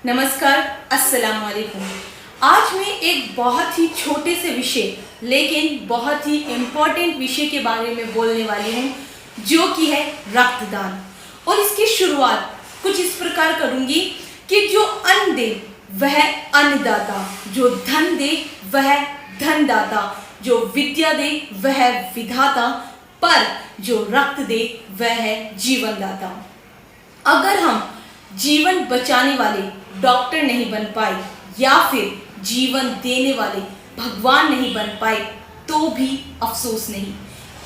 नमस्कार, अस्सलाम वालेकुम। आज मैं एक बहुत ही छोटे से विषय लेकिन बहुत ही इम्पोर्टेंट विषय के बारे में बोलने वाली हूँ, जो कि है रक्तदान। और इसकी शुरुआत कुछ इस प्रकार करूँगी कि जो अन्न दे वह अन्नदाता, जो धन दे वह धनदाता, जो विद्या दे वह विधाता, पर जो रक्त दे वह है जीवनदाता। अगर हम जीवन बचाने वाले डॉक्टर नहीं बन पाए या फिर जीवन देने वाले भगवान नहीं बन पाए तो भी अफसोस नहीं,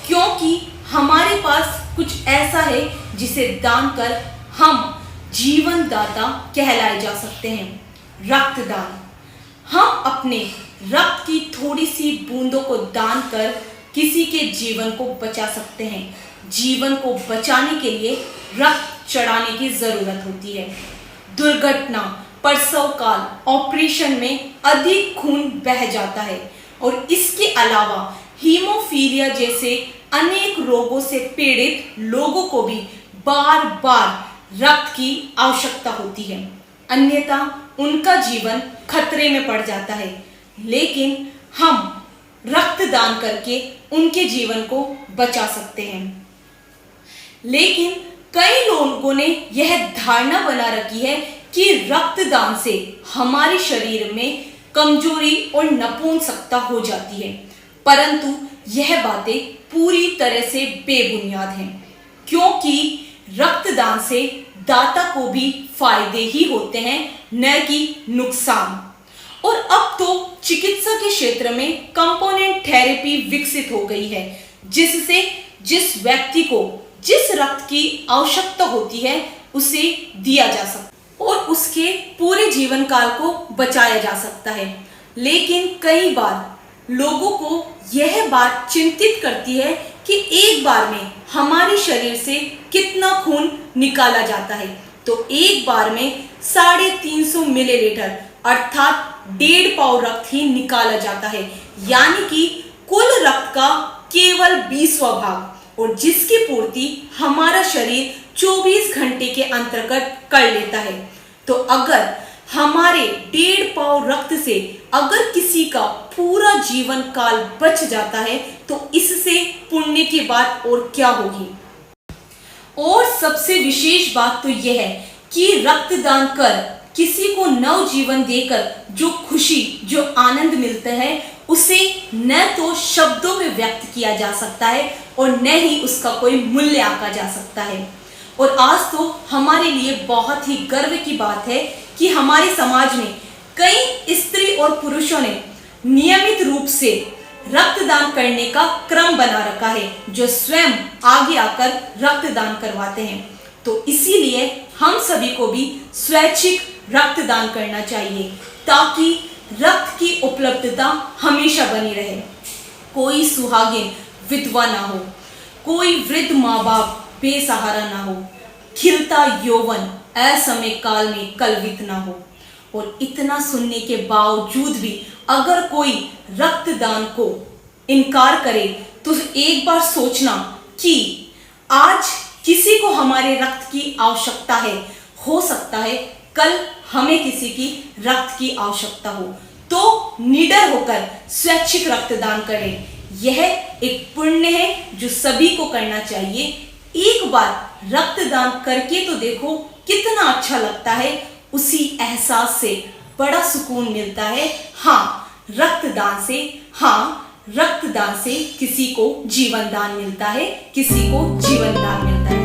क्योंकि हमारे पास कुछ ऐसा है जिसे दान कर हम जीवन दाता कहलाए जा सकते हैं, रक्तदान। हम अपने रक्त की थोड़ी सी बूंदों को दान कर किसी के जीवन को बचा सकते हैं। जीवन को बचाने के लिए रक्त चढ़ाने की जरूरत होती है। दुर्घटना, प्रसव काल, ऑपरेशन में अधिक खून बह जाता है और इसके अलावा हीमोफीलिया जैसे अनेक रोगों से पीड़ित लोगों को भी बार बार रक्त की आवश्यकता होती है, अन्यथा उनका जीवन खतरे में पड़ जाता है। लेकिन हम रक्तदान करके उनके जीवन को बचा सकते हैं। लेकिन कई लोगों ने यह धारणा बना रखी है कि रक्तदान से हमारे शरीर में कमजोरी और नपुंसकता हो जाती है, परंतु यह बातें पूरी तरह से बेबुनियाद हैं, क्योंकि रक्तदान से दाता को भी फायदे ही होते हैं, न कि नुकसान। और अब तो चिकित्सा के क्षेत्र में कंपोनेंट थेरेपी विकसित हो गई है, जिससे जिस व्यक्ति को जिस रक्त की आवश्यकता होती है उसे दिया जा सकता और उसके पूरे जीवन काल को बचाया जा सकता है। लेकिन कई बार लोगों को यह बात चिंतित करती है कि एक बार में हमारे शरीर से कितना खून निकाला जाता है। तो एक बार में 350 मिलीलीटर अर्थात 1.5 पाव रक्त ही निकाला जाता है, यानी कि कुल रक्त का केवल 20वां भाग, और जिसकी पूर्ति हमारा शरीर 24 घंटे के अंतर्गत कर लेता है। तो अगर हमारे 1.5 पाव रक्त से अगर किसी का पूरा जीवन काल बच जाता है तो इससे पुण्य की बात और क्या होगी। और सबसे विशेष बात तो यह है कि रक्तदान कर किसी को नव जीवन देकर जो खुशी, जो आनंद मिलता है, उसे न तो शब्दों में व्यक्त किया जा सकता है और न ही उसका कोई मूल्य आंका जा सकता है। और आज तो हमारे लिए बहुत ही गर्व की बात है कि हमारे समाज में कई स्त्री और पुरुषों ने नियमित रूप से रक्तदान करने का क्रम बना रखा है, जो स्वयं आगे आकर रक्तदान करवाते हैं। तो इसीलिए हम सभी को भी स्वैच्छिक रक्तदान करना चाहिए, ताकि रक्त की उपलब्धता हमेशा बनी रहे। कोई सुहागिन विधवा ना हो, कोई वृद्ध माँ बाप बेसहारा ना हो, खिलता यौवन असमय काल में कलवित ना हो। और इतना सुनने के बावजूद भी अगर कोई रक्तदान को इनकार करे तो एक बार सोचना कि आज किसी को हमारे रक्त की आवश्यकता है, हो सकता है कल हमें किसी की रक्त की आवश्यकता हो, तो निडर होकर स्वैच्छिक रक्तदान करें। यह एक पुण्य है जो सभी को करना चाहिए। एक बार रक्तदान करके तो देखो कितना अच्छा लगता है, उसी एहसास से बड़ा सुकून मिलता है। रक्तदान से किसी को जीवन दान मिलता है, किसी को जीवन दान मिलता है।